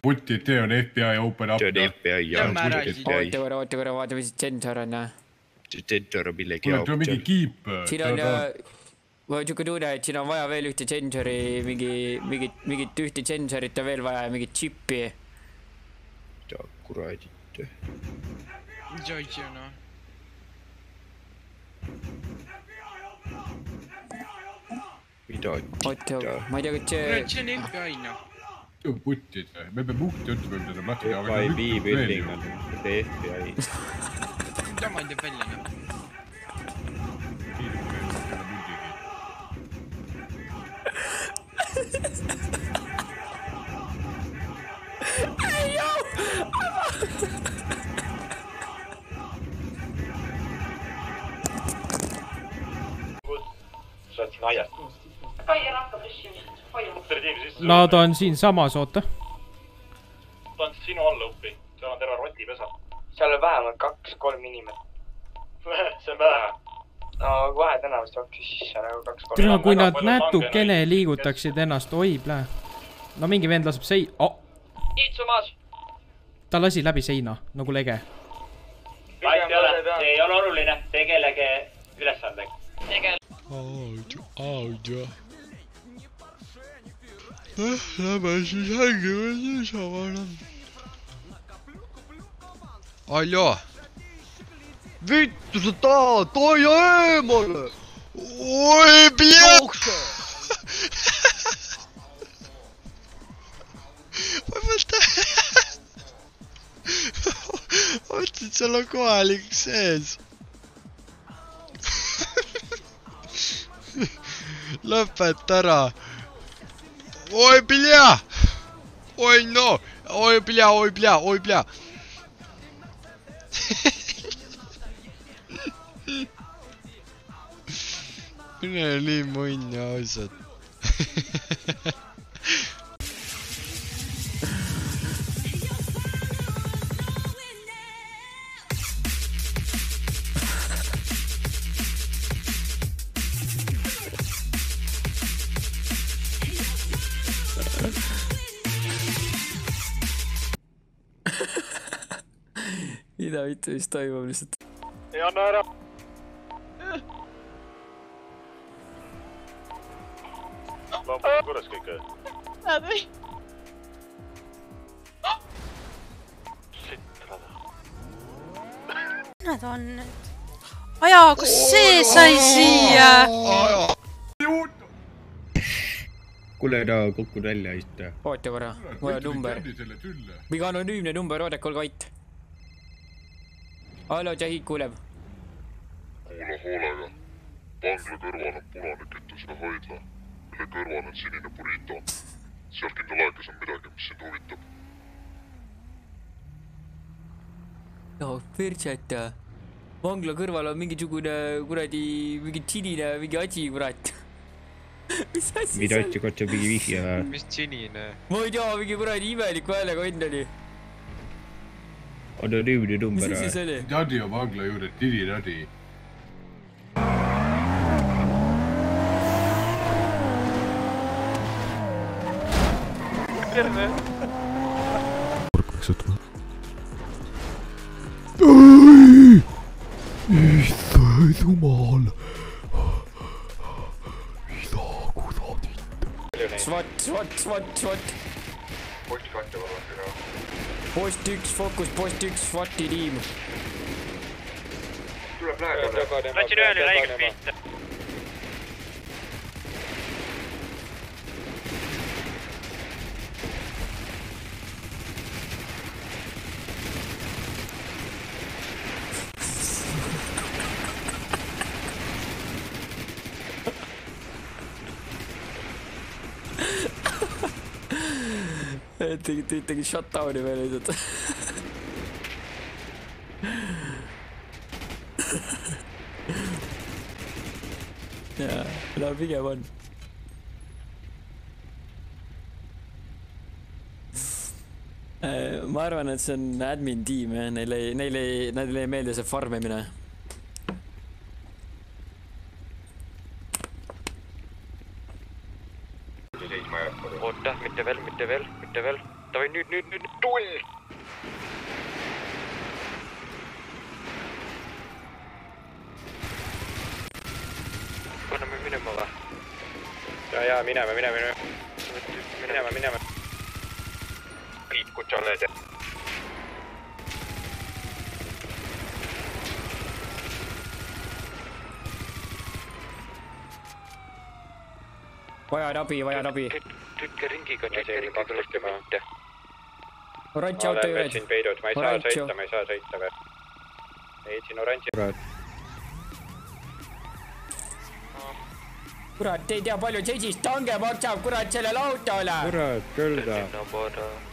Putid, see on FBI open up. See on FBI ja Oota korra, vaata mis sensor on. Sensor on millegi jaoks. Kuule, mingi kiip. Siin on siuke tunne, et siin on vaja veel ühte sensori, mingit ühte sensorit on veel vaja, mingit chippi. Mida kuradit. Mida? Oota, ma ei tea, kas see... See on FBI, noh. Putid, me peame uhti ütlema, mida ta FIB building on FBI. Mida ma ei tea välja, noh. Ei joo! Sa oled siin aiast. Kaia hakkab rüssimist. Nad on siin samas, oota. Ta on sinu allõupi. Seal on terve rotipesa. Seal on vähemalt 2-3 inimet. See on vähe. No kohe tänavast jooksis sisse nagu 2-3. Tere, kui nad natukene liigutaksid ennast, oi plää. No mingi vend laseb Iitsumas! Ta lasi läbi seina, nagu lege. Vaid ei ole, see ei ole oluline. Tegelege ülesandega. Audio. Lähme siis hängime niisama. Aljo! Vittu sa tahad! Toia eemale! Oi, pljaa! Ma mõtlen... Ma mõtlen, et seal on kohalik sees. Lõpeta ära! Oi, pljaa! Oi, no! Oi, pljaa! Mine nii munni ausalt. Mida vittu mis toimub lihtsalt? Ei anna ära! Loomulikult korras kõik või? Näed või? Sitrada. Nad on nüüd. Aja, kus see sai siia? Kuule ära kukkud välja ista. Oota korra, vaja number. Mingi anonüümne number, oodake, olge vait. Hallo, Jahid kuuleb. Kuula hoolega. Vangla kõrval on punane kütusena hoidla, mille kõrval on sinine burrito. Seal kindel aegas on midagi, mis sind huvitab. No, pertseta. Vangla kõrval on mingisugune kuradi, mingi sinine, mingi asi, kurat. Mis asi mida otsi kotsa mingi vihja? Mis sinine? Ma ei tea, mingi kuradi imeliku häälega õnn oli. Anonüümne number. Mis siis oli? Tadi on vangla juurde, tiri-tadi. Terve! Peaks võtma. Issa jumal! Mida kudadit? Swat. Post 1, fookus, post 1, SWAT-i tiim. Tuleb lähedale. Võtsin ühele läigus pihta. Tegi shutdowni veel lihtsalt. Jaa, no pigem on. Ma arvan, et see on admin tiim, jah. Neile ei meeldi see farmimine. muidu seisma ei hakka. Oota, mitte veel. Tavai nüüd, tull! Kanname minema või? Ja, minema. Riit kutsa oled. Vajan abi. Tükke ringiga, mitte. Oranži auto juures. Siin peidud, ma ei saa sõita veel. Heitsin oranži. Kurat, ei tea palju seisist tange maksab, kurat, sellel autole. Kurat, küll ta.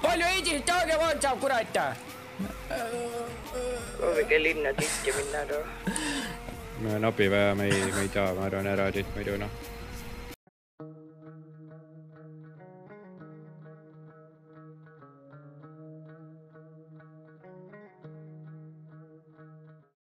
Palju seisist tange maksab, kurat. Proovige linna tihti minna. Me on abi vaja, me ei saa, ma arvan, ära siit muidu noh.